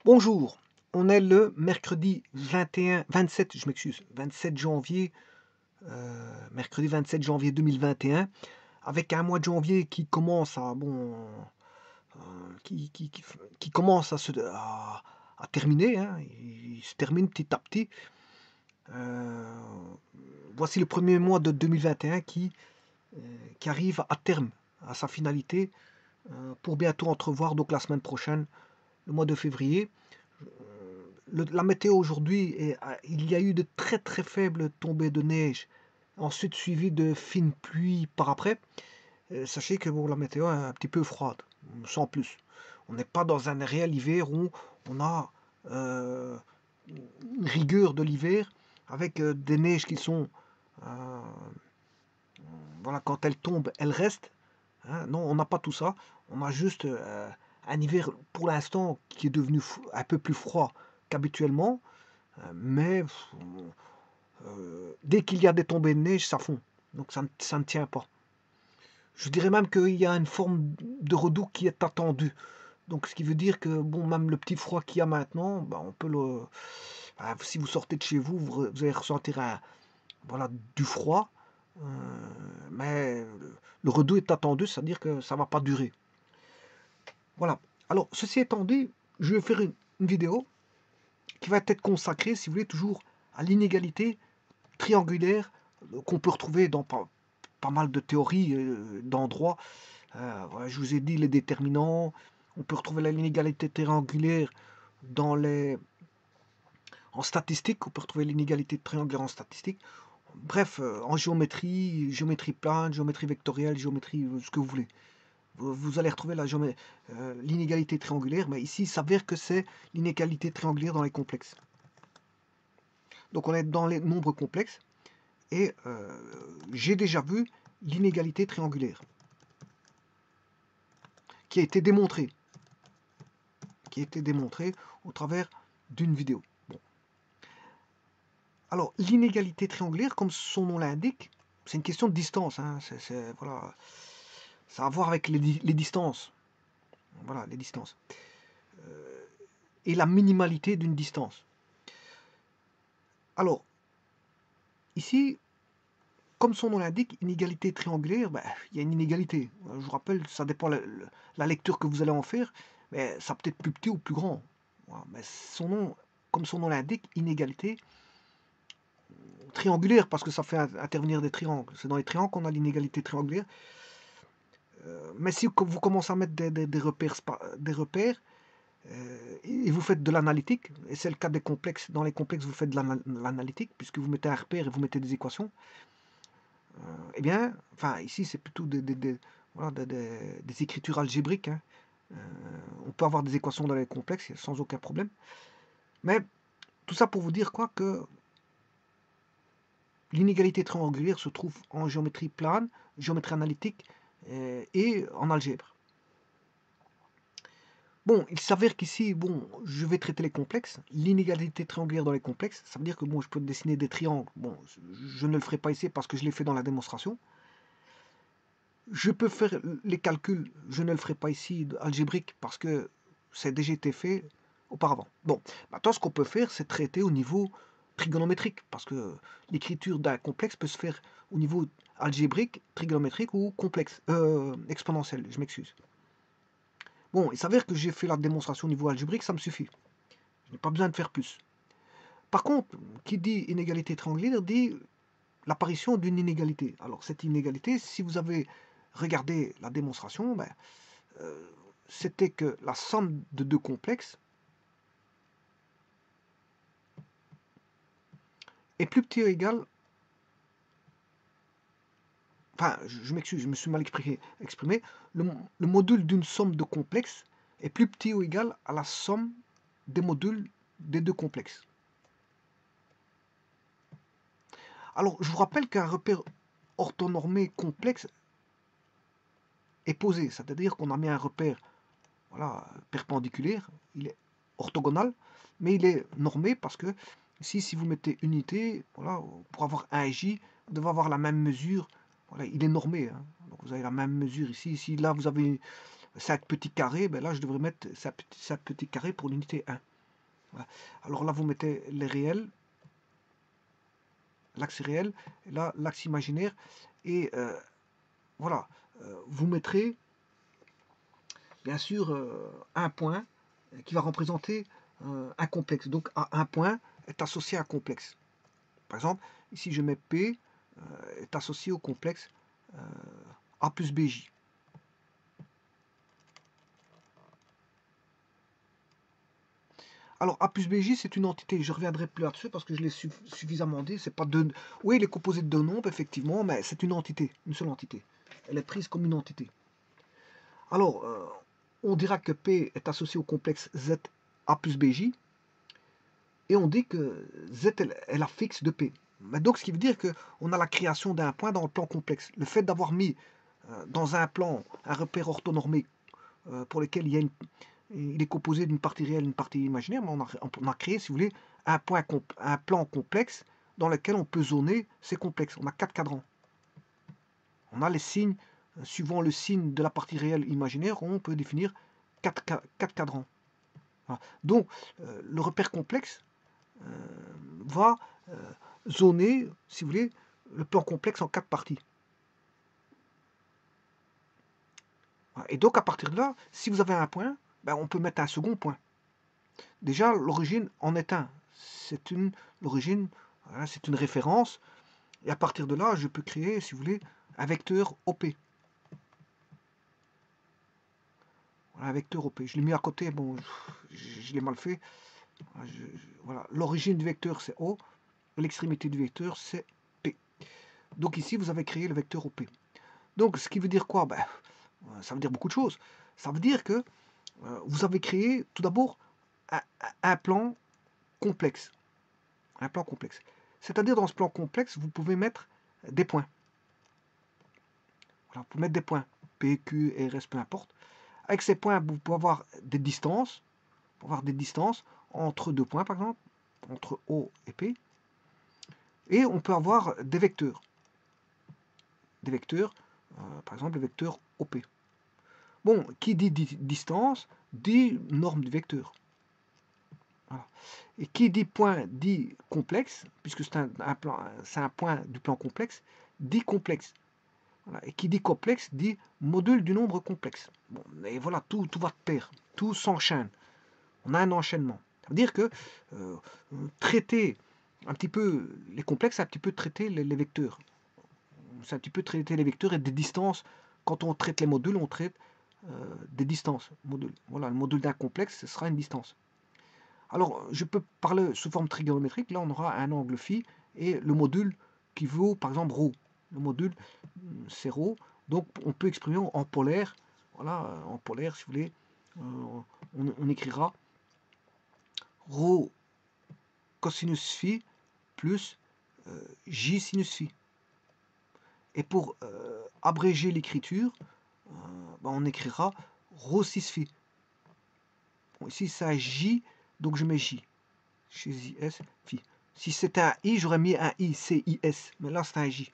Bonjour, on est le mercredi 27, je m'excuse, 27 janvier, mercredi 27 janvier 2021, avec un mois de janvier qui commence à, qui commence à terminer, hein, il se termine petit à petit. Euh, Voici le premier mois de 2021 qui arrive à terme, à sa finalité, pour bientôt entrevoir donc la semaine prochaine, le mois de février. La météo aujourd'hui, il y a eu de très très faibles tombées de neige, ensuite suivi de fines pluies par après. Sachez que bon, la météo est un petit peu froide, sans plus. On n'est pas dans un réel hiver où on a une rigueur de l'hiver avec des neiges qui sont, euh, voilà, quand elles tombent, elles restent. Hein. Non, on n'a pas tout ça. On a juste un hiver pour l'instant qui est devenu un peu plus froid qu'habituellement. Mais dès qu'il y a des tombées de neige, ça fond. Donc ça ne tient pas. Je dirais même qu'il y a une forme de redoux qui est attendue. Donc ce qui veut dire que bon, même le petit froid qu'il y a maintenant, ben, on peut le. Si vous sortez de chez vous, vous allez ressentir voilà, du froid. Euh, mais le redoux est attendu, c'est-à-dire que ça ne va pas durer. Voilà. Alors, ceci étant dit, je vais faire une vidéo qui va être consacrée, si vous voulez, toujours à l'inégalité triangulaire qu'on peut retrouver dans pas mal de théories d'endroits. Voilà, je vous ai dit les déterminants. On peut retrouver l'inégalité triangulaire en statistique. On peut retrouver l'inégalité triangulaire en statistique. Bref, en géométrie, géométrie plane, géométrie vectorielle, géométrie, ce que vous voulez. Vous allez retrouver l'inégalité triangulaire, mais ici, il s'avère que c'est l'inégalité triangulaire dans les complexes. Donc on est dans les nombres complexes. Et j'ai déjà vu l'inégalité triangulaire qui a été démontrée au travers d'une vidéo. Bon. Alors l'inégalité triangulaire, comme son nom l'indique, c'est une question de distance. Hein. Voilà, ça a à voir avec les distances. Voilà, les distances. Et la minimalité d'une distance. Alors, ici, comme son nom l'indique, inégalité triangulaire, ben, il y a une inégalité. Je vous rappelle, ça dépend de la lecture que vous allez en faire, mais ça peut être plus petit ou plus grand. Voilà, mais comme son nom l'indique, inégalité triangulaire, parce que ça fait intervenir des triangles. C'est dans les triangles qu'on a l'inégalité triangulaire. Mais si vous commencez à mettre des repères et vous faites de l'analytique, et c'est le cas des complexes, dans les complexes vous faites de l'analytique, puisque vous mettez un repère et vous mettez des équations, eh bien, enfin ici c'est plutôt voilà, des écritures algébriques. Hein. On peut avoir des équations dans les complexes sans aucun problème. Mais tout ça pour vous dire quoi que l'inégalité triangulaire se trouve en géométrie plane, géométrie analytique et en algèbre. Bon, il s'avère qu'ici, bon, je vais traiter les complexes. L'inégalité triangulaire dans les complexes, ça veut dire que bon, je peux dessiner des triangles. Bon, je ne le ferai pas ici parce que je l'ai fait dans la démonstration. Je peux faire les calculs, je ne le ferai pas ici, algébrique, parce que c'est déjà été fait auparavant. Bon, maintenant ce qu'on peut faire, c'est traiter au niveau trigonométrique, parce que l'écriture d'un complexe peut se faire au niveau algébrique, trigonométrique ou complexe, exponentiel, je m'excuse. Bon, il s'avère que j'ai fait la démonstration au niveau algébrique, ça me suffit. Je n'ai pas besoin de faire plus. Par contre, qui dit inégalité triangulaire dit l'apparition d'une inégalité. Alors cette inégalité, si vous avez regardé la démonstration, ben, c'était que la somme de deux complexes est plus petit ou égal. Enfin, je m'excuse, je me suis mal exprimé. Le module d'une somme de complexes est plus petit ou égal à la somme des modules des deux complexes. Alors, je vous rappelle qu'un repère orthonormé complexe est posé, c'est-à-dire qu'on a mis un repère voilà, perpendiculaire, il est orthogonal, mais il est normé parce que ici, si vous mettez unité, voilà, pour avoir un J, vous devez avoir la même mesure. Voilà, il est normé. Hein. Donc vous avez la même mesure ici. Ici, là, vous avez 5 petits carrés, ben là je devrais mettre 5 petits carrés pour l'unité 1. Voilà. Alors là vous mettez les réels, l'axe réel, et là l'axe imaginaire, et voilà, vous mettrez bien sûr un point qui va représenter un complexe. Donc un point est associé à un complexe. Par exemple, ici je mets P est associé au complexe A plus BJ. Alors A plus BJ c'est une entité, je reviendrai plus là-dessus parce que je l'ai suffisamment dit, c'est pas deux. Oui, il est composé de deux nombres effectivement, mais c'est une entité, une seule entité. Elle est prise comme une entité. Alors, on dira que P est associé au complexe Z A plus BJ, et on dit que Z est la fixe de P. Mais donc, ce qui veut dire qu'on a la création d'un point dans le plan complexe. Le fait d'avoir mis dans un plan un repère orthonormé pour lequel il est composé d'une partie réelle et d'une partie imaginaire, mais on a créé, si vous voulez, un plan complexe dans lequel on peut zoner ces complexes. On a 4 cadrans. On a les signes, suivant le signe de la partie réelle imaginaire, on peut définir 4 cadrans. Voilà. Donc, le repère complexe va zoner, si vous voulez, le plan complexe en 4 parties. Voilà. Et donc, à partir de là, si vous avez un point, ben, on peut mettre un second point. Déjà, l'origine en est un. L'origine, voilà, c'est une référence. Et à partir de là, je peux créer, si vous voulez, un vecteur OP. Voilà, un vecteur OP. Je l'ai mis à côté, bon, je l'ai mal fait. Voilà, l'origine du vecteur, c'est O. L'extrémité du vecteur, c'est P. Donc ici, vous avez créé le vecteur OP. Donc, ce qui veut dire quoi? Ben, ça veut dire beaucoup de choses. Ça veut dire que vous avez créé, tout d'abord, un plan complexe. Un plan complexe. C'est-à-dire, dans ce plan complexe, vous pouvez mettre des points. Voilà, vous pouvez mettre des points. P, Q, R, S, peu importe. Avec ces points, vous pouvez avoir des distances. Vous pouvez avoir des distances entre deux points, par exemple, entre O et P. Et on peut avoir des vecteurs. Des vecteurs, par exemple, le vecteur OP. Bon, qui dit distance, dit norme du vecteur. Voilà. Et qui dit point dit complexe, puisque c'est un point du plan complexe, dit complexe. Voilà. Et qui dit complexe dit module du nombre complexe. Bon, et voilà, tout va de pair, tout s'enchaîne. On a un enchaînement. Ça veut dire que traiter un petit peu les complexes, c'est un petit peu traiter les vecteurs. C'est un petit peu traiter les vecteurs et des distances. Quand on traite les modules, on traite des distances. Modules. Voilà, le module d'un complexe, ce sera une distance. Alors, je peux parler sous forme trigonométrique. Là, on aura un angle phi et le module qui vaut, par exemple, ρ. Le module, c'est ρ. Donc, on peut exprimer en polaire. Voilà, en polaire, si vous voulez, on écrira ρ cosinus phi plus j sinus phi. Et pour abréger l'écriture, ben, on écrira ρ 6 phi. Bon, ici, c'est un j, donc je mets j. Chez IS, phi. Si c'était un i, j'aurais mis un i, C-I-S. Mais là, c'est un j.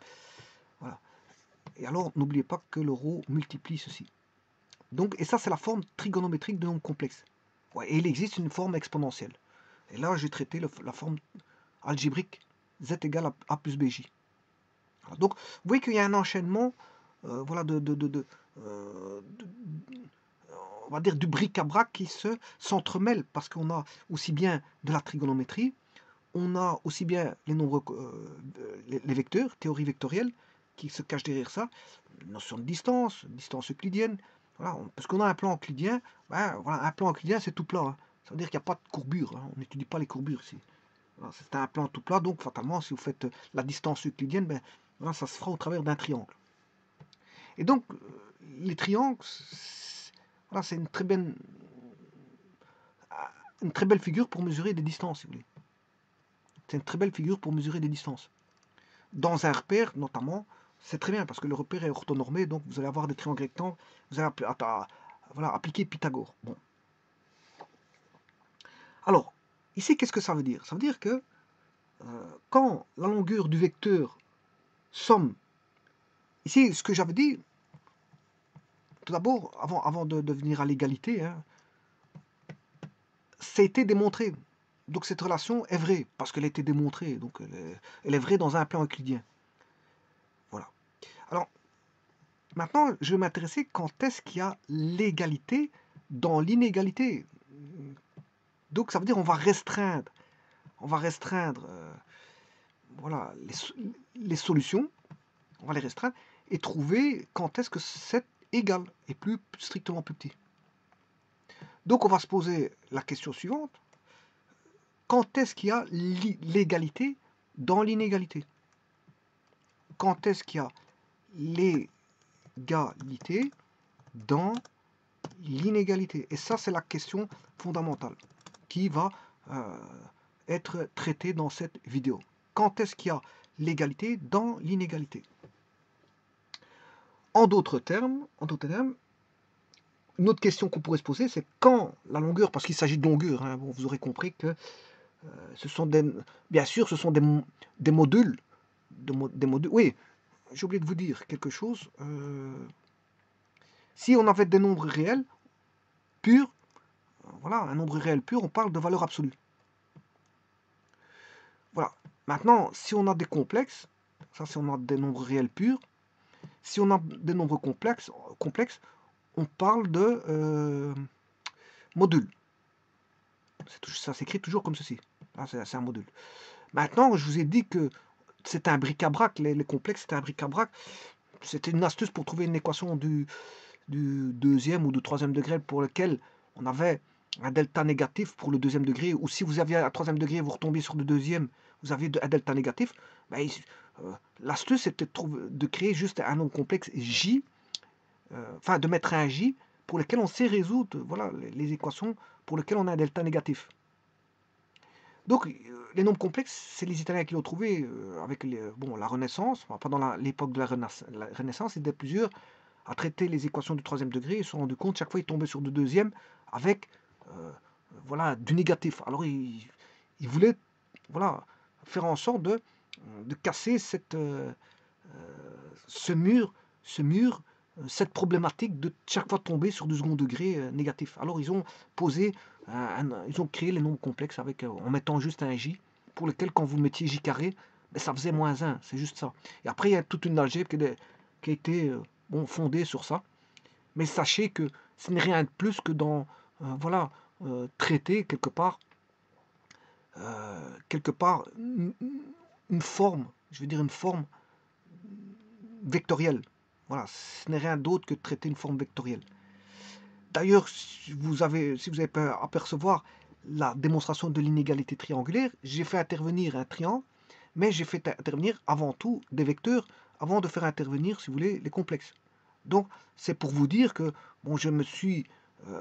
Voilà. Et alors, n'oubliez pas que le ρ multiplie ceci. Donc, et ça, c'est la forme trigonométrique de nombre complexe. Ouais, et il existe une forme exponentielle. Et là, j'ai traité la forme algébrique z égale à a plus bj. Voilà. Donc, vous voyez qu'il y a un enchaînement voilà, on va dire du bric-à-brac qui s'entremêle, parce qu'on a aussi bien de la trigonométrie, on a aussi bien les nombres, les vecteurs, théorie vectorielle, qui se cache derrière ça, notion de distance, distance euclidienne, voilà, parce qu'on a un plan euclidien, ben, voilà, un plan euclidien c'est tout plat, hein. Ça veut dire qu'il n'y a pas de courbure, hein. On n'étudie pas les courbures ici. Voilà, c'est un plan tout plat, donc fatalement si vous faites la distance euclidienne, ben, voilà, ça se fera au travers d'un triangle. Et donc les triangles, voilà, c'est une très belle figure pour mesurer des distances, si vous voulez. C'est une très belle figure pour mesurer des distances. Dans un repère, notamment, c'est très bien parce que le repère est orthonormé, donc vous allez avoir des triangles rectangles, vous allez voilà, appliquer Pythagore. Bon. Alors, ici, qu'est-ce que ça veut dire? Ça veut dire que quand la longueur du vecteur somme, ici, ce que j'avais dit, tout d'abord, avant de venir à l'égalité, hein, ça a été démontré. Donc cette relation est vraie, parce qu'elle a été démontrée. Donc elle est vraie dans un plan euclidien. Voilà. Alors, maintenant, je vais m'intéresser quand est-ce qu'il y a l'égalité dans l'inégalité. Donc ça veut dire on va restreindre. On va restreindre voilà, les solutions. On va les restreindre et trouver quand est-ce que c'est égal et plus strictement plus petit. Donc on va se poser la question suivante. Quand est-ce qu'il y a l'égalité dans l'inégalité? Quand est-ce qu'il y a l'égalité dans l'inégalité? Et ça, c'est la question fondamentale qui va être traitée dans cette vidéo. Quand est-ce qu'il y a l'égalité dans l'inégalité? En d'autres termes, une autre question qu'on pourrait se poser, c'est quand la longueur, parce qu'il s'agit de longueur, hein, bon, vous aurez compris que ce sont bien sûr, ce sont des modules, des modules. Oui, j'ai oublié de vous dire quelque chose. Si on avait des nombres réels purs, voilà, un nombre réel pur, on parle de valeur absolue. Voilà. Maintenant, si on a des complexes, ça si on a des nombres réels purs, si on a des nombres complexes on parle de modules. Ça s'écrit toujours comme ceci. C'est un module. Maintenant, je vous ai dit que c'était un bric-à-brac, les complexes, c'était un bric-à-brac. C'était une astuce pour trouver une équation du deuxième ou du troisième degré pour lequel on avait un delta négatif pour le deuxième degré, ou si vous aviez un troisième degré, vous retombiez sur le deuxième, vous aviez un delta négatif. Ben, l'astuce, c'était de créer juste un nombre complexe J, enfin de mettre un J pour lequel on sait résoudre voilà, les équations pour lesquelles on a un delta négatif. Donc, les nombres complexes, c'est les Italiens qui l'ont trouvé avec la Renaissance. Pendant l'époque de la Renaissance, ils étaient plusieurs à traiter les équations du troisième degré. Ils se sont rendus compte, chaque fois, ils tombaient sur du deuxième avec voilà, du négatif. Alors, ils voulaient voilà, faire en sorte de casser ce mur, cette problématique de chaque fois tomber sur du second degré négatif. Alors, ils ont posé ils ont créé les nombres complexes en mettant juste un J, pour lequel quand vous mettiez J carré, ben, ça faisait moins 1, c'est juste ça. Et après, il y a toute une algèbre qui a été fondée sur ça. Mais sachez que ce n'est rien de plus que dans, voilà, traiter quelque part une forme, je veux dire une forme vectorielle. Voilà, ce n'est rien d'autre que de traiter une forme vectorielle. D'ailleurs, si vous avez pu apercevoir la démonstration de l'inégalité triangulaire, j'ai fait intervenir un triangle, mais j'ai fait intervenir avant tout des vecteurs, avant de faire intervenir, si vous voulez, les complexes. Donc, c'est pour vous dire que bon, je me suis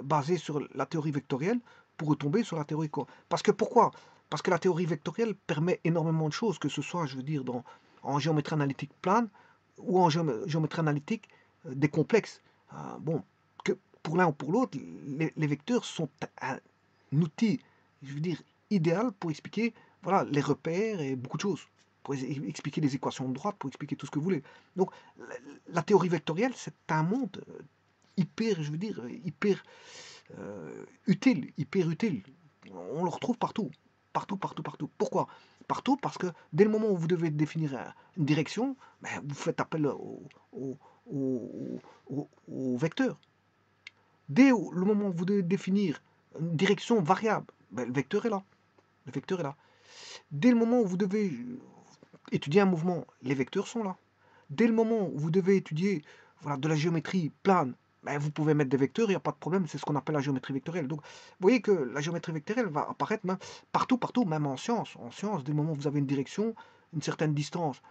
basé sur la théorie vectorielle pour retomber sur la théorie quoi. Parce que pourquoi? Parce que la théorie vectorielle permet énormément de choses, que ce soit, je veux dire, en géométrie analytique plane ou en géométrie analytique des complexes. Bon, pour l'un ou pour l'autre, les vecteurs sont un outil, je veux dire, idéal pour expliquer voilà, les repères et beaucoup de choses. Pour expliquer les équations de droite, pour expliquer tout ce que vous voulez. Donc, la théorie vectorielle, c'est un monde hyper, je veux dire, hyper utile, hyper utile. On le retrouve partout. Partout, partout, partout. Pourquoi? Partout parce que dès le moment où vous devez définir une direction, ben, vous faites appel au vecteur. Dès le moment où vous devez définir une direction variable, ben, le vecteur est là. Le vecteur est là. Dès le moment où vous devez étudier un mouvement, les vecteurs sont là. Dès le moment où vous devez étudier voilà, de la géométrie plane, ben, vous pouvez mettre des vecteurs, il n'y a pas de problème, c'est ce qu'on appelle la géométrie vectorielle. Donc, vous voyez que la géométrie vectorielle va apparaître même partout, partout, même en sciences. En sciences, dès le moment où vous avez une direction, une certaine distance,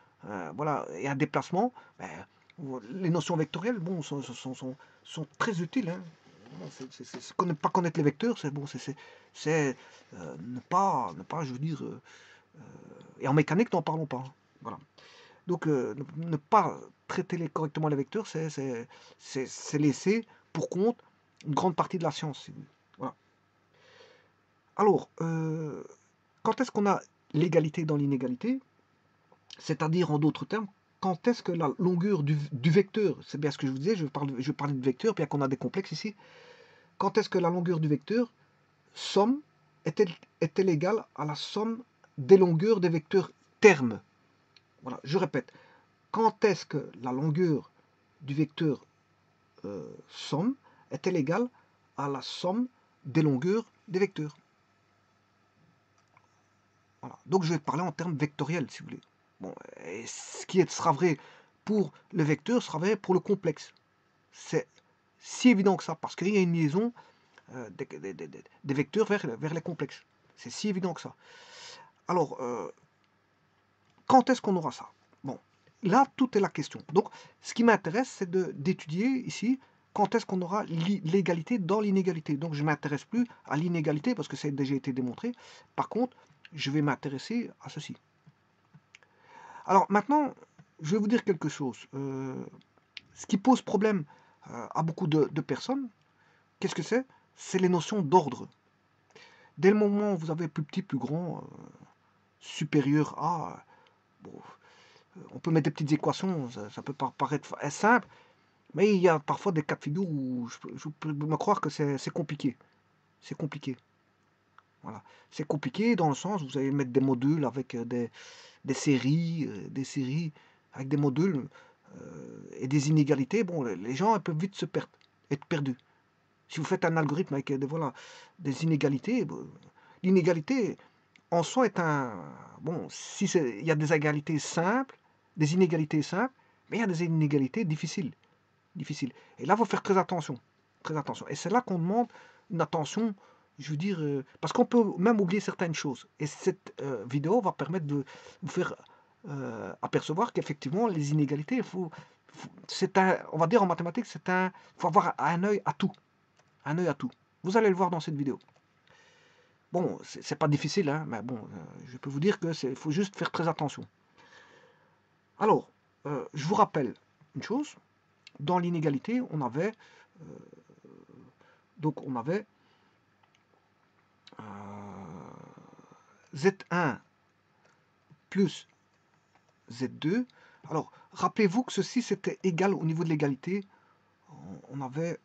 voilà, et un déplacement, ben, les notions vectorielles, bon, sont très utiles. Hein. Ne pas connaître les vecteurs, c'est bon, c'est ne pas, je veux dire, et en mécanique, n'en parlons pas. Hein. Voilà. Donc, ne pas traiter correctement les vecteurs, c'est laisser pour compte une grande partie de la science. Voilà. Alors, quand est-ce qu'on a l'égalité dans l'inégalité? C'est-à-dire, en d'autres termes, quand est-ce que la longueur du vecteur, c'est bien ce que je vous disais, je parlais de vecteur, bien qu'on a des complexes ici, quand est-ce que la longueur du vecteur, somme, est-elle égale à la somme des longueurs des vecteurs termes? Voilà, je répète, quand est-ce que la longueur du vecteur somme est-elle égale à la somme des longueurs des vecteurs? Voilà. Donc je vais parler en termes vectoriels, si vous voulez. Bon, et ce qui sera vrai pour le vecteur sera vrai pour le complexe. C'est si évident que ça, parce qu'il y a une liaison des vecteurs vers les complexes. C'est si évident que ça. Alors, quand est-ce qu'on aura ça? Bon, là, tout est la question. Donc, ce qui m'intéresse, c'est d'étudier ici quand est-ce qu'on aura l'égalité dans l'inégalité. Donc, je ne m'intéresse plus à l'inégalité parce que ça a déjà été démontré. Par contre, je vais m'intéresser à ceci. Alors, maintenant, je vais vous dire quelque chose. Ce qui pose problème à beaucoup de personnes, qu'est-ce que c'est? C'est les notions d'ordre. Dès le moment où vous avez plus petit, plus grand, supérieur à, bon, on peut mettre des petites équations, ça peut paraître simple, mais il y a parfois des cas de figure où je peux me croire que c'est compliqué. C'est compliqué. Voilà. C'est compliqué dans le sens où vous allez mettre des modules avec des séries, avec des modules et des inégalités. Bon, les gens peuvent vite être perdus. Si vous faites un algorithme avec des inégalités, l'inégalité en soi est un... Bon, il y a des égalités simples, des inégalités simples, mais il y a des inégalités difficiles. Et là, il faut faire très attention. Très attention. Et c'est là qu'on demande une attention, je veux dire, parce qu'on peut même oublier certaines choses. Et cette vidéo va permettre de vous faire apercevoir qu'effectivement, les inégalités, on va dire en mathématiques, il faut avoir un œil à tout. Un œil à tout. Vous allez le voir dans cette vidéo. Bon, c'est pas difficile, hein, mais bon, je peux vous dire que faut juste faire très attention. Alors, je vous rappelle une chose. Dans l'inégalité, on avait Z1 plus Z2. Alors, rappelez-vous que ceci c'était égal au niveau de l'égalité. On avait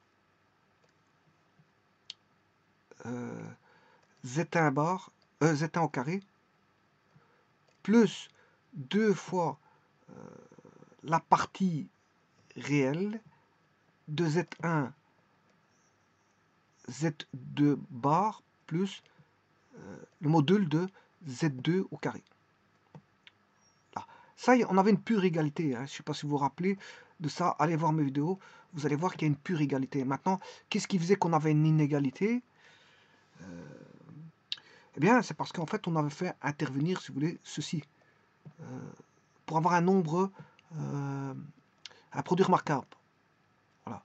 Z1 bar, Z1 au carré, plus 2 fois la partie réelle de Z1 Z2 bar plus le module de Z2 au carré. Là. Ça, on avait une pure égalité. Hein. Je ne sais pas si vous vous rappelez de ça. Allez voir mes vidéos. Vous allez voir qu'il y a une pure égalité. Maintenant, qu'est-ce qui faisait qu'on avait une inégalité? Eh bien, c'est parce qu'en fait, on avait fait intervenir, si vous voulez, ceci. Pour avoir un nombre, un produit remarquable. Voilà.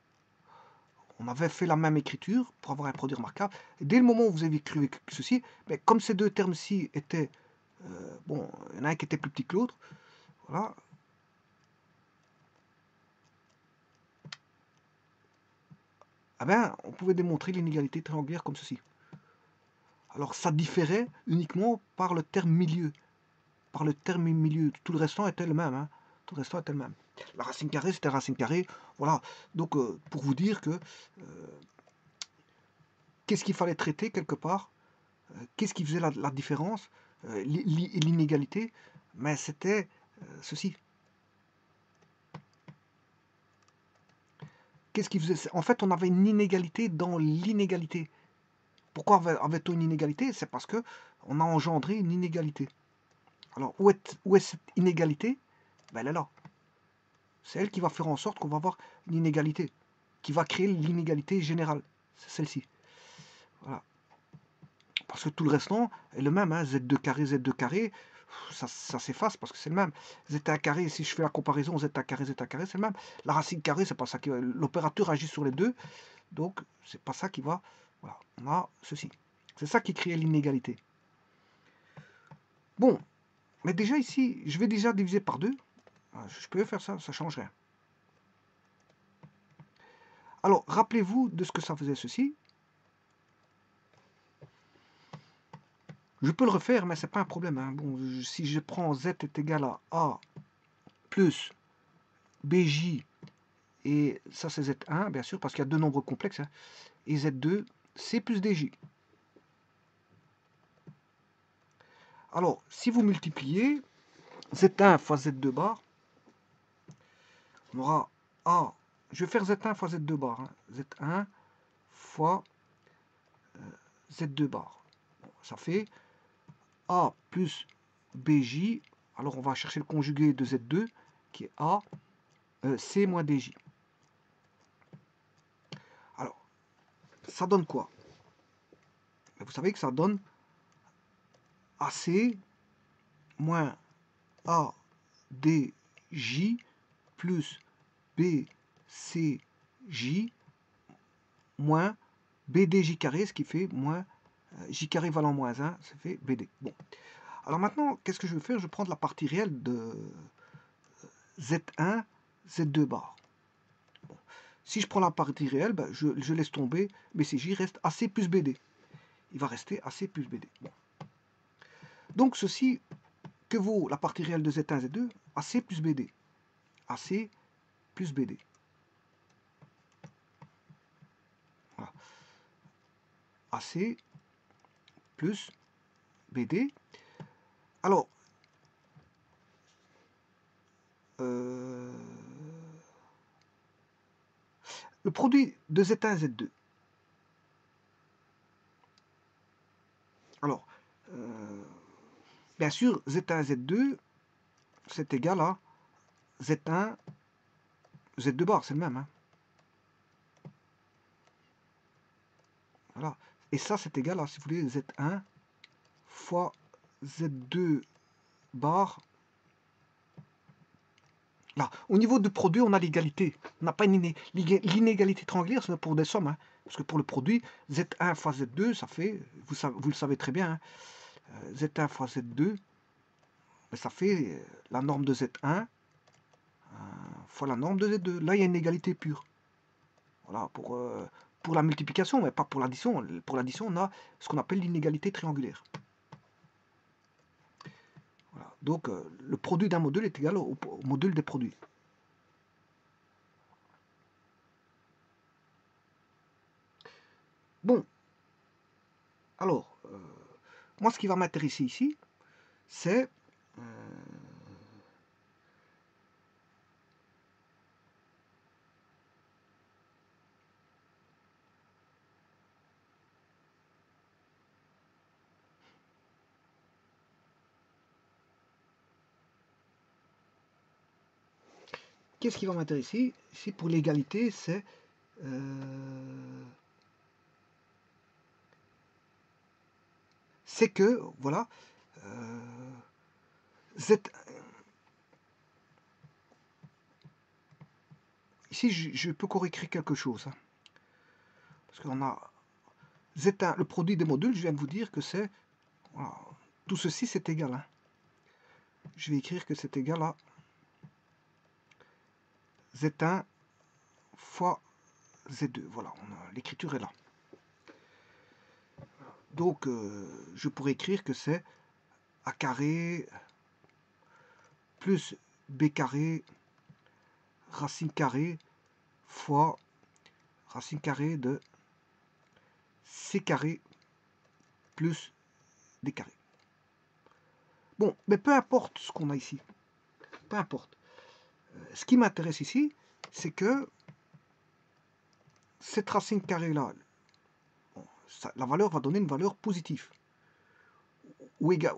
On avait fait la même écriture pour avoir un produit remarquable. Et dès le moment où vous avez écrit ceci, mais comme ces deux termes-ci étaient... bon, il y en a un qui était plus petit que l'autre. Voilà. Eh bien, on pouvait démontrer l'inégalité triangulaire comme ceci. Alors, ça différait uniquement par le terme milieu. Par le terme milieu. Tout le restant était le même. Hein. Tout le restant était le même. La racine carrée, c'était racine carrée. Voilà. Donc, pour vous dire que... qu'est-ce qu'il fallait traiter quelque part? Qu'est-ce qui faisait la différence? L'inégalité? Mais c'était ceci. Qu'est-ce qui faisait? En fait, on avait une inégalité dans l'inégalité. Pourquoi avait-on une inégalité? C'est parce que on a engendré une inégalité. Alors, où est cette inégalité? Ben, elle est là. C'est elle qui va faire en sorte qu'on va avoir une inégalité, qui va créer l'inégalité générale. C'est celle-ci. Voilà. Parce que tout le restant est le même. Hein. Z2 carré, Z2 carré, ça s'efface parce que c'est le même. Z1 carré, si je fais la comparaison, Z1 carré, Z1 carré, c'est le même. La racine carrée, c'est pas ça qui va... L'opérateur agit sur les deux. Donc, c'est pas ça qui va... Voilà, on a ceci. C'est ça qui crée l'inégalité. Bon, mais déjà ici, je vais déjà diviser par 2. Je peux faire ça, ça ne change rien. Alors, rappelez-vous de ce que ça faisait ceci. Je peux le refaire, mais ce n'est pas un problème. Hein. Bon, si je prends Z est égal à A plus BJ, et ça c'est Z1, bien sûr, parce qu'il y a deux nombres complexes, hein, et Z2, C plus DJ. Alors, si vous multipliez Z1 fois Z2 bar, on aura A. Je vais faire Z1 fois Z2 bar. Hein, Z1 fois Z2 bar. Bon, ça fait A plus BJ. Alors, on va chercher le conjugué de Z2, qui est A, C moins DJ. Alors, ça donne quoi? Vous savez que ça donne AC moins ADJ plus BCJ moins BDJ carré, ce qui fait moins J carré valant moins 1, ça fait BD. Bon. Alors maintenant, qu'est-ce que je vais faire? Je vais prendre la partie réelle de Z1, Z2 bar. Bon. Si je prends la partie réelle, ben, je laisse tomber, BCJ reste AC plus BD. Il va rester AC plus BD. Bon. Donc ceci, que vaut la partie réelle de Z1, Z2? AC plus BD. AC plus BD. Voilà. AC plus BD. Alors, le produit de Z1 Z2. Alors, bien sûr, Z1 Z2, c'est égal à Z1 Z2 bar, c'est le même. Hein. Voilà. Et ça, c'est égal à, si vous voulez, Z1 fois Z2 bar. Là, au niveau du produit, on a l'égalité. On n'a pas l'inégalité triangulaire, c'est pour des sommes. Hein. Parce que pour le produit, Z1 fois Z2, ça fait, vous le savez très bien, hein, Z1 fois Z2, ça fait la norme de Z1 fois la norme de Z2. Là, il y a une égalité pure. Voilà, pour la multiplication, mais pas pour l'addition. Pour l'addition, on a ce qu'on appelle l'inégalité triangulaire. Voilà. Donc, le produit d'un module est égal au module des produits. Bon, alors, moi, ce qui va m'intéresser ici, c'est qu'est-ce qui va m'intéresser ici pour l'égalité, c'est que, voilà, Z. Ici, je peux corriger quelque chose. Hein, parce qu'on a Z1, le produit des modules, je viens de vous dire que c'est. Voilà, tout ceci, c'est égal. Hein. Je vais écrire que c'est égal à Z1 fois Z2. Voilà, l'écriture est là. Donc, je pourrais écrire que c'est A carré plus B carré racine carrée fois racine carrée de C carré plus D carré. Bon, mais peu importe ce qu'on a ici. Peu importe. Ce qui m'intéresse ici, c'est que cette racine carrée-là, bon, la valeur va donner une valeur positive. Ou égal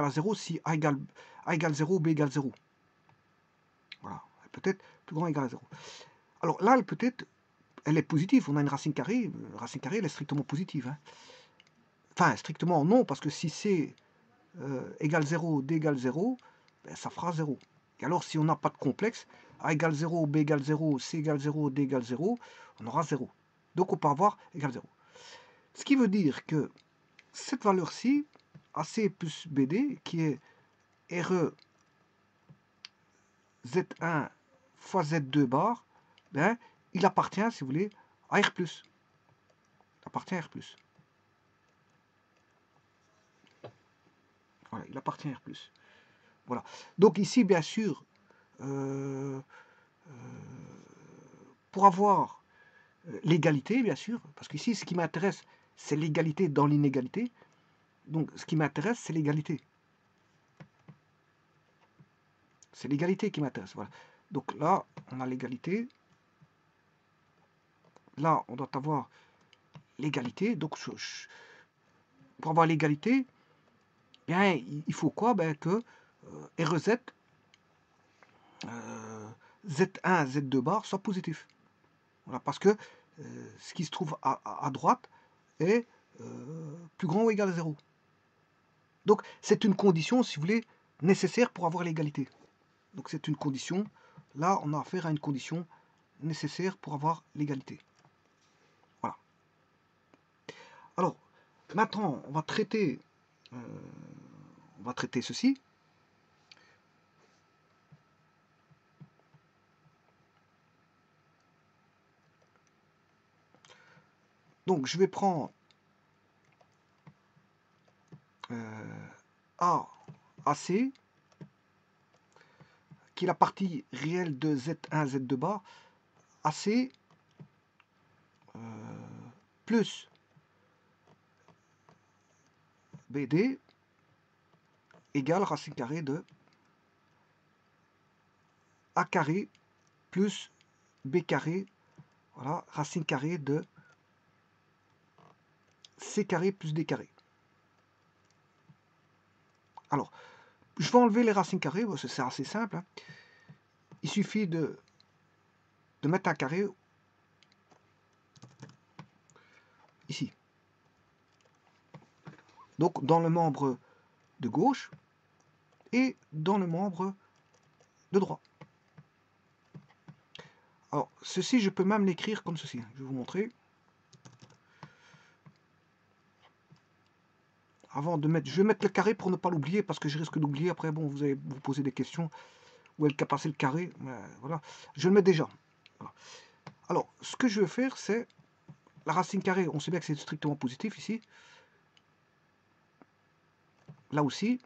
à 0 si A égale 0, B égale 0. Voilà. Peut-être plus grand égal à 0. Alors là, peut-être, elle est positive. On a une racine carrée. Elle est strictement positive. Hein. Enfin, strictement non, parce que si C égale 0, D égale 0, ben, ça fera 0. Et alors, si on n'a pas de complexe, A égale 0, B égale 0, C égale 0, D égale 0, on aura 0. Donc, on peut avoir égale 0. Ce qui veut dire que cette valeur-ci, AC plus BD, qui est RE Z1 fois Z2 bar, ben, il appartient, si vous voulez, à R+. Il appartient à R+. Voilà, il appartient à R+. Voilà. Donc ici, bien sûr, euh, pour avoir l'égalité, bien sûr, parce qu'ici, ce qui m'intéresse, c'est l'égalité dans l'inégalité. Donc, ce qui m'intéresse, c'est l'égalité. C'est l'égalité qui m'intéresse. Voilà. Donc là, on a l'égalité. Là, on doit avoir l'égalité. Donc, pour avoir l'égalité, bien, il faut quoi? Ben, que RZ, Z1, Z2 bar soit positif. Voilà, parce que ce qui se trouve à droite est plus grand ou égal à 0. Donc, c'est une condition, si vous voulez, nécessaire pour avoir l'égalité. Donc, c'est une condition. Là, on a affaire à une condition nécessaire pour avoir l'égalité. Voilà. Alors, maintenant, on va traiter ceci. Donc, je vais prendre AC, qui est la partie réelle de Z1, Z2 bar, AC plus BD égale racine carrée de A carré plus B carré, voilà, racine carrée de C carré plus D carré. Alors, je vais enlever les racines carrées, c'est assez simple. Hein. Il suffit de mettre un carré ici. Donc, dans le membre de gauche et dans le membre de droite. Alors, ceci, je peux même l'écrire comme ceci. Je vais vous montrer. Avant de mettre, je vais mettre le carré pour ne pas l'oublier, parce que je risque d'oublier. Après, bon, vous allez vous poser des questions. Où est le passé le carré? Voilà, je le mets déjà. Voilà. Alors, ce que je vais faire, c'est la racine carrée. On sait bien que c'est strictement positif ici. Là aussi.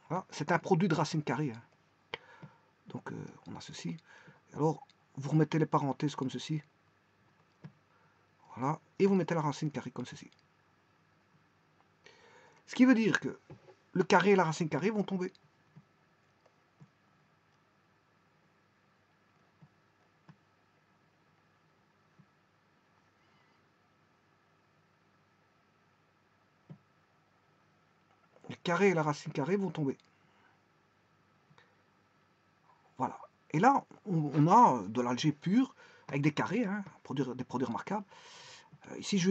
Voilà. C'est un produit de racine carrée. Hein. Donc, on a ceci. Alors, vous remettez les parenthèses comme ceci. Voilà. Et vous mettez la racine carrée comme ceci. Ce qui veut dire que le carré et la racine carrée vont tomber. Le carré et la racine carrée vont tomber. Voilà. Et là, on a de l'algèbre pure avec des carrés, hein, des produits remarquables. Ici, je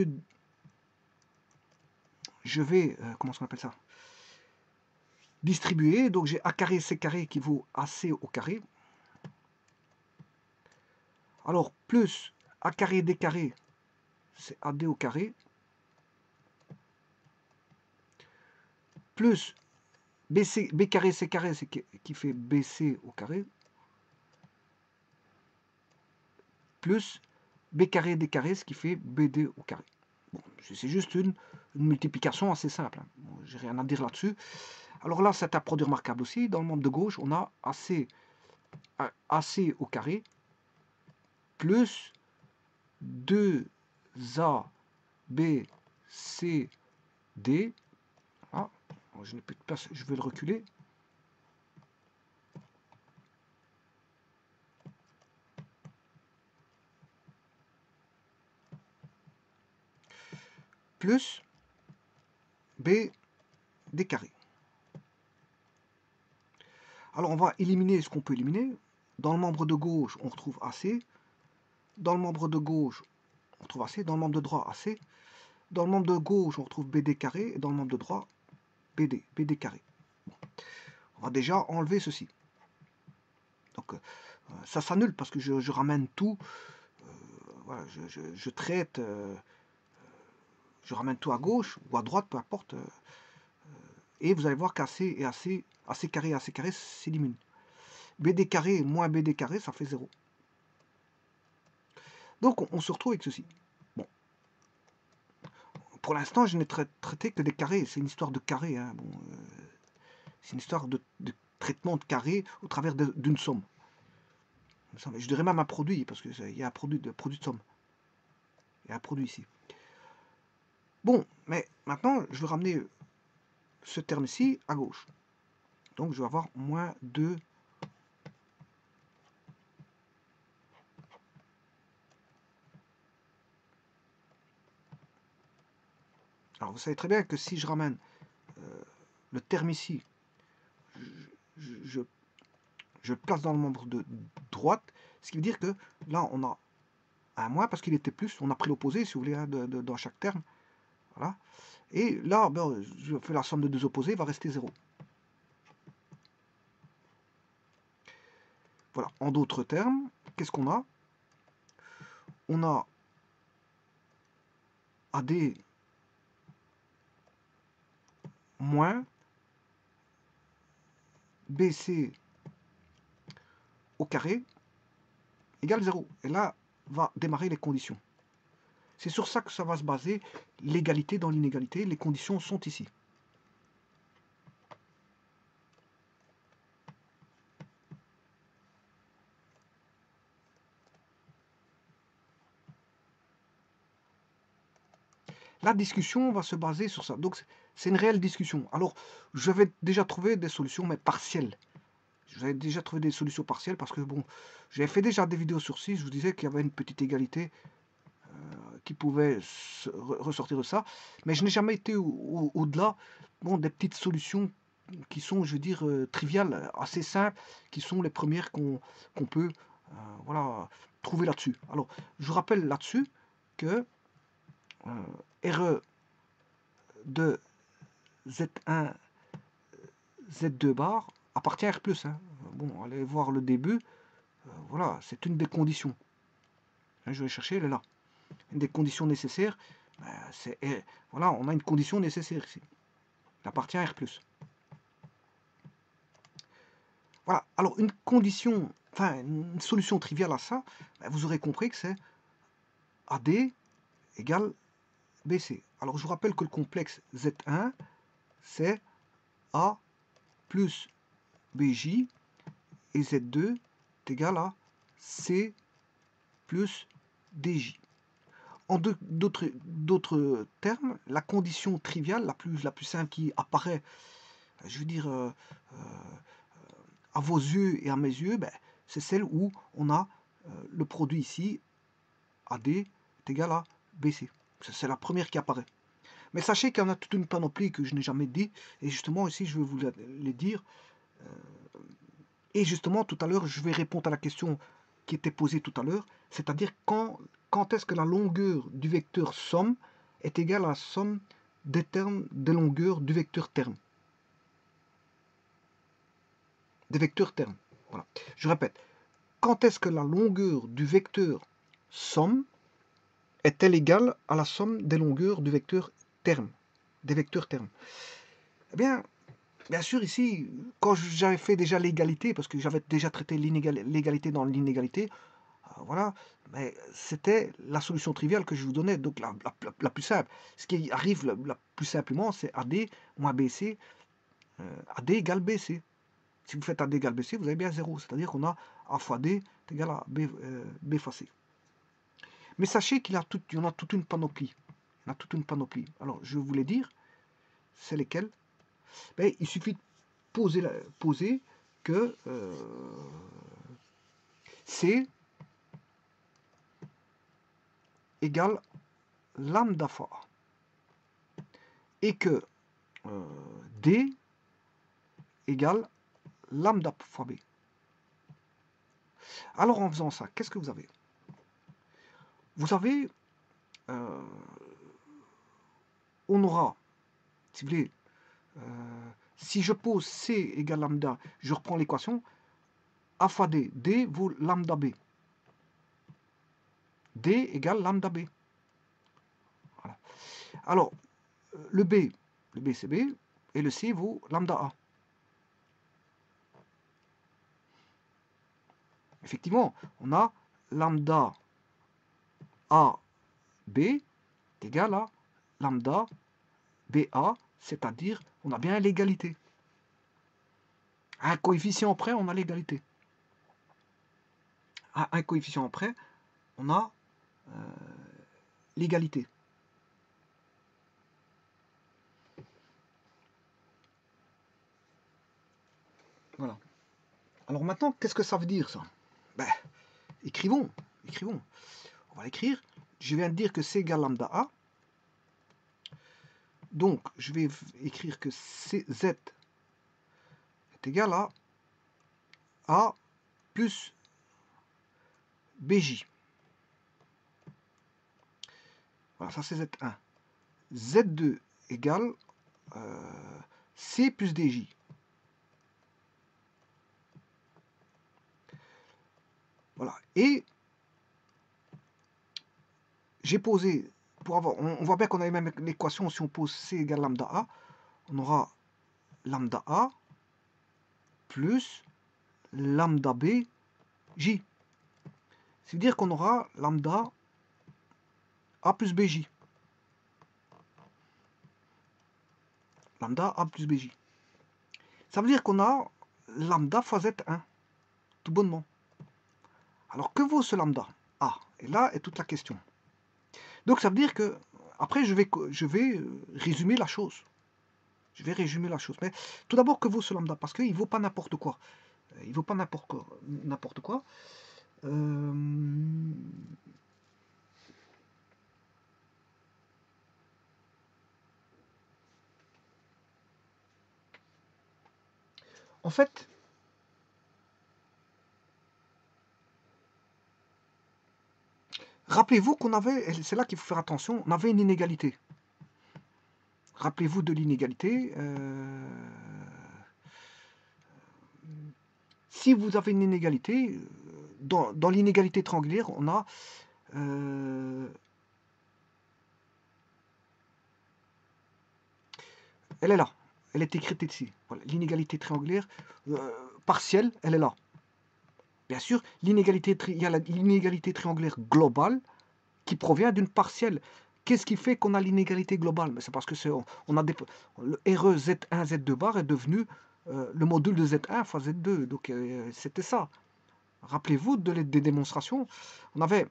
vais comment on appelle ça? Distribuer. Donc, j'ai A carré, C carré équivaut à C au carré. Alors, plus A carré, D carré, c'est AD au carré. Plus B carré, C carré, c'est qui fait BC au carré. Plus B carré, D carré, ce qui fait BD au carré. Bon, c'est juste une multiplication assez simple. Hein. Bon, j'ai rien à dire là-dessus. Alors là, c'est un produit remarquable aussi. Dans le membre de gauche, on a AC au carré plus 2A, B, C, D. Ah, je n'ai plus de place, je vais le reculer. Plus B, D carré. Alors on va éliminer ce qu'on peut éliminer. Dans le membre de gauche, on retrouve AC. Dans le membre de gauche, on retrouve AC. Dans le membre de droite, AC. Dans le membre de gauche, on retrouve BD carré. Et dans le membre de droite, BD carré. Bon. On va déjà enlever ceci. Donc ça s'annule parce que je ramène tout. Voilà, je traite. Je ramène tout à gauche ou à droite, peu importe. Et vous allez voir qu'AC et AC carré s'éliminent. BD carré moins BD carré, ça fait 0. Donc on se retrouve avec ceci. Bon. pour l'instant, je n'ai traité que des carrés. C'est une histoire de carrés. Hein. Bon, c'est une histoire de traitement de carrés au travers d'une somme. Je dirais même un produit, parce qu'il y a un produit de somme. Il y a un produit ici. Bon, mais maintenant, je vais ramener ce terme-ci à gauche. Donc, je vais avoir moins 2. Alors, vous savez très bien que si je ramène le terme ici, je le place dans le membre de droite, ce qui veut dire que là, on a un moins parce qu'il était plus, on a pris l'opposé, si vous voulez, hein, dans chaque terme. Voilà. Et là, ben, je fais la somme de deux opposés, il va rester 0. Voilà. En d'autres termes, qu'est-ce qu'on a? On a AD moins BC au carré égale 0. Et là, va démarrer les conditions. C'est sur ça que ça va se baser, l'égalité dans l'inégalité. Les conditions sont ici. La discussion va se baser sur ça. Donc, c'est une réelle discussion. Alors, j'avais déjà trouvé des solutions, mais partielles. J'avais déjà trouvé des solutions partielles parce que, bon, j'avais fait déjà des vidéos sur 6. Je vous disais qu'il y avait une petite égalité qui pouvait ressortir de ça. Mais je n'ai jamais été au-delà bon, des petites solutions qui sont, je veux dire, triviales, assez simples, qui sont les premières qu'on peut voilà, trouver là-dessus. Alors, je vous rappelle là-dessus que RE de Z1, Z2 bar appartient à R+. Hein. Bon, allez voir le début. Voilà, c'est une des conditions. Je vais chercher, elle est là. Une des conditions nécessaires, c'est voilà, on a une condition nécessaire ici. Elle appartient à R+. Voilà, alors une condition, enfin une solution triviale à ça, vous aurez compris que c'est AD égale BC. Alors je vous rappelle que le complexe Z1, c'est A plus BJ et Z2 est égal à C plus DJ. En d'autres termes, la condition triviale, la plus simple qui apparaît, je veux dire, à vos yeux et à mes yeux, ben, c'est celle où on a le produit ici, AD est égal à BC. C'est la première qui apparaît. Mais sachez qu'il y en a toute une panoplie que je n'ai jamais dit, et justement ici je vais vous les dire. Et justement tout à l'heure je vais répondre à la question qui était posée tout à l'heure, c'est-à-dire quand est-ce que la longueur du vecteur somme est égale à la somme des termes de longueur du vecteur terme. Des vecteurs termes. Voilà. Je répète, quand est-ce que la longueur du vecteur somme est-elle égale à la somme des longueurs du vecteur terme, des vecteurs termes? Eh bien sûr, ici, quand j'avais fait déjà l'égalité, parce que j'avais déjà traité l'égalité dans l'inégalité, voilà, mais c'était la solution triviale que je vous donnais, donc la plus simple. Ce qui arrive la plus simplement, c'est AD moins BC, AD égale BC. Si vous faites AD égale BC, vous avez bien 0, c'est-à-dire qu'on a A fois D est égal à B fois C. Mais sachez qu'il y en a toute une panoplie. Il y en a toute une panoplie. Alors, je vais vous les dire, c'est lesquelles. Ben, il suffit de poser que C égale lambda fois A. Et que D égale lambda fois B. Alors en faisant ça, qu'est-ce que vous avez? Vous avez, on aura, si vous voulez, si je pose C égale lambda, je reprends l'équation, A fois D, D vaut lambda B. D égale lambda B. Voilà. Alors, le B c'est B, et le C vaut lambda A. Effectivement, on a lambda A B est égal à lambda BA, c'est-à-dire on a bien l'égalité. À un coefficient près, on a l'égalité. À un coefficient près, on a l'égalité. Voilà. Alors maintenant, qu'est-ce que ça veut dire ça? Ben, écrivons. On va l'écrire. Je viens de dire que C égale lambda A. Donc, je vais écrire que Z est égal à A plus BJ. Voilà, ça c'est Z1. Z2 égale C plus DJ. Voilà. Et j'ai posé, pour avoir, on voit bien qu'on a même l'équation, si on pose C égale lambda A, on aura lambda A plus lambda B J. C'est-à-dire qu'on aura lambda A plus BJ. Lambda A plus BJ. Ça veut dire qu'on a lambda fois Z1, tout bonnement. Alors que vaut ce lambda A? Et là est toute la question. Donc ça veut dire que, après je vais résumer la chose. Je vais résumer la chose. Mais tout d'abord, que vaut ce lambda? Parce qu'il ne vaut pas n'importe quoi. Il ne vaut pas n'importe quoi. En fait, rappelez-vous qu'on avait, et c'est là qu'il faut faire attention, on avait une inégalité. Rappelez-vous de l'inégalité. Si vous avez une inégalité, dans l'inégalité triangulaire, on a elle est là. Elle est écrite ici. Voilà, l'inégalité triangulaire partielle, elle est là. Bien sûr, il y a l'inégalité triangulaire globale qui provient d'une partielle. Qu'est-ce qui fait qu'on a l'inégalité globale? C'est parce que on a le RE Z1, Z2 bar est devenu le module de Z1 fois Z2. Donc c'était ça. Rappelez-vous des démonstrations. On avait...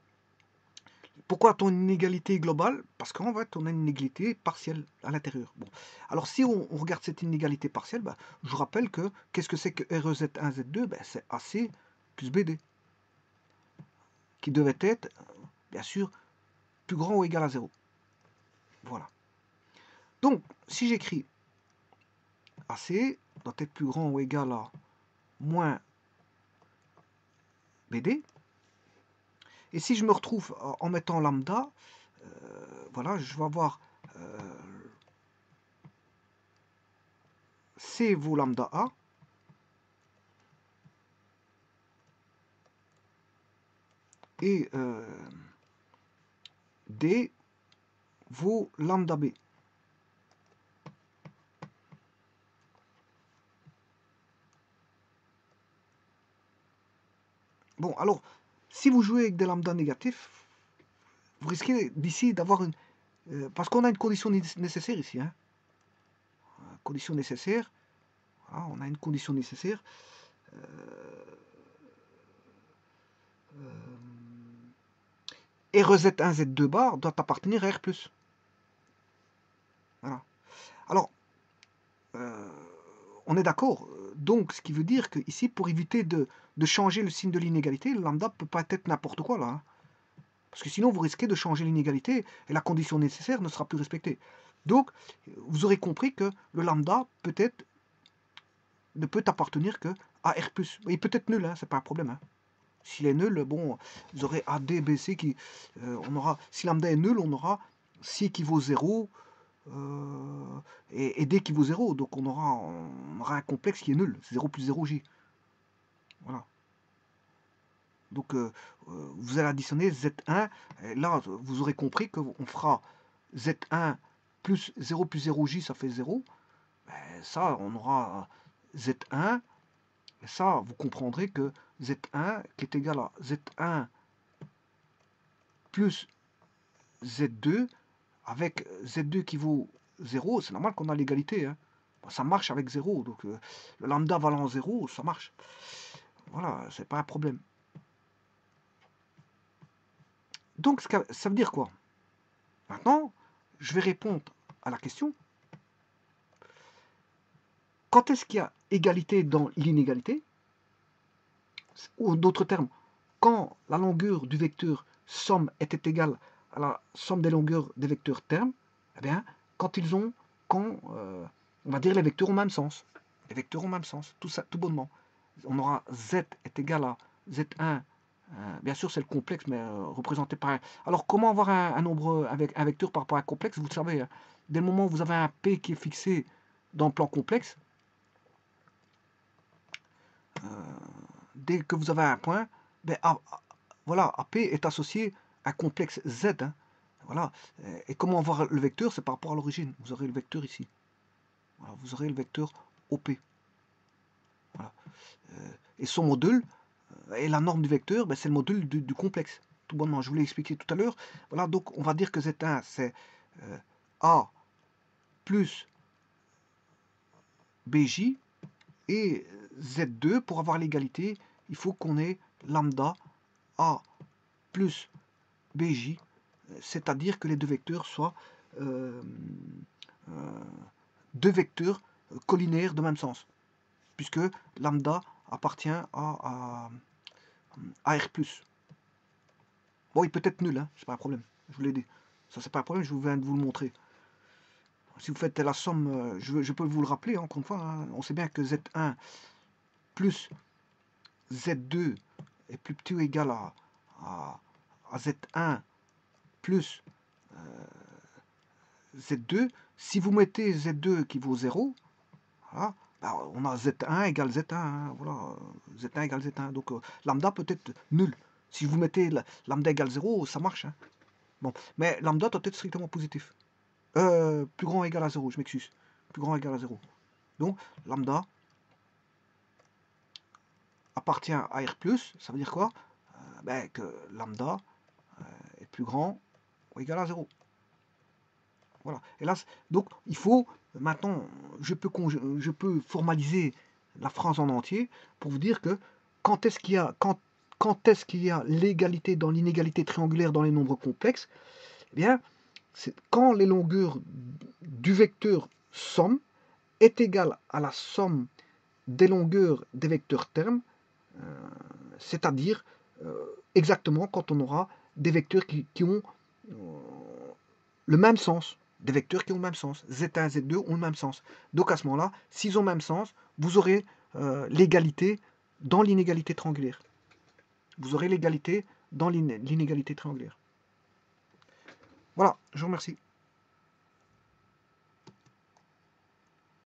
Pourquoi a-t-on une inégalité globale? Parce qu'en fait, on a une inégalité partielle à l'intérieur. Bon. Alors, si on regarde cette inégalité partielle, ben, je vous rappelle que qu'est-ce que c'est que REZ1, Z2? Ben, c'est AC plus BD, qui devait être, bien sûr, plus grand ou égal à 0. Voilà. Donc, si j'écris AC doit être plus grand ou égal à moins BD, et si je me retrouve en mettant lambda, voilà, je vais avoir C vaut lambda A, et D vaut lambda B. Bon, alors, si vous jouez avec des lambda négatifs, vous risquez d'ici d'avoir une... parce qu'on a une condition nécessaire ici. Hein. Condition nécessaire. Voilà, on a une condition nécessaire. RZ1, Z2 bar doit appartenir à R+. Voilà. Alors, on est d'accord. Donc, ce qui veut dire que ici, pour éviter de changer le signe de l'inégalité, le lambda ne peut pas être n'importe quoi là. Hein. Parce que sinon, vous risquez de changer l'inégalité et la condition nécessaire ne sera plus respectée. Donc, vous aurez compris que le lambda ne peut appartenir que à R+. Il peut être nul, hein, c'est pas un problème. Hein. S'il est nul, bon, vous aurez AD, BC qui... on aura, si lambda est nul, on aura C qui vaut 0 et D qui vaut 0. Donc on aura un complexe qui est nul. 0 plus 0 J. Voilà. Donc vous allez additionner Z1. Et là, vous aurez compris qu'on fera Z1 plus 0 plus 0J, ça fait 0. Ben, ça, on aura Z1. Et ça, vous comprendrez que Z1 qui est égal à Z1 plus Z2 avec Z2 qui vaut 0, c'est normal qu'on a l'égalité. Hein. Ça marche avec 0, donc le lambda valant 0, ça marche. Voilà, c'est pas un problème. Donc ça veut dire quoi? Maintenant, je vais répondre à la question. Quand est-ce qu'il y a égalité dans l'inégalité? Ou d'autres termes, quand la longueur du vecteur somme était égale à la somme des longueurs des vecteurs termes, eh bien, quand on va dire les vecteurs ont même sens. Les vecteurs ont même sens, tout bonnement. On aura z est égal à z1, bien sûr c'est le complexe, mais représenté par un. Alors comment avoir un nombre avec un vecteur par rapport à un complexe? Vous le savez, hein, dès le moment où vous avez un P qui est fixé dans le plan complexe, dès que vous avez un point, ben, voilà, AP est associé à un complexe Z. Hein, voilà. Et comment voir le vecteur? C'est par rapport à l'origine. Vous aurez le vecteur ici. Voilà, vous aurez le vecteur OP. Voilà. Et son module, et la norme du vecteur, ben, c'est le module du complexe. Tout bonnement, je vous l'ai expliqué tout à l'heure. Voilà, donc on va dire que Z1, c'est A plus BJ, et Z2, pour avoir l'égalité, il faut qu'on ait lambda A plus BJ, c'est-à-dire que les deux vecteurs soient deux vecteurs collinaires de même sens, puisque lambda appartient à R+. Bon, il peut être nul, hein, c'est pas un problème, je vous l'ai dit. Ça, c'est pas un problème, je viens de vous le montrer. Si vous faites la somme, je peux vous le rappeler, encore une fois, hein, on sait bien que Z1 plus Z2 est plus petit ou égal à Z1 plus Z2. Si vous mettez Z2 qui vaut 0, voilà, ben on a Z1 égale Z1. Hein, voilà, Z1 égale Z1. Donc lambda peut être nul. Si vous mettez lambda égale 0, ça marche. Hein. Bon, mais lambda doit être strictement positif. Plus grand égale à 0, je m'excuse. Plus grand égale à 0. Donc lambda appartient à R+, ça veut dire quoi? Ben, que lambda est plus grand ou égal à 0. Voilà. Et là, donc, il faut, maintenant, je peux formaliser la phrase en entier pour vous dire que quand est-ce qu'il y a l'égalité dans l'inégalité triangulaire dans les nombres complexes? Eh bien, c'est quand les longueurs du vecteur somme est égale à la somme des longueurs des vecteurs termes, c'est-à-dire exactement quand on aura des vecteurs qui ont le même sens, des vecteurs qui ont le même sens, Z1, Z2 ont le même sens. Donc à ce moment-là, s'ils ont le même sens, vous aurez l'égalité dans l'inégalité triangulaire. Vous aurez l'égalité dans l'inégalité triangulaire. Voilà, je vous remercie.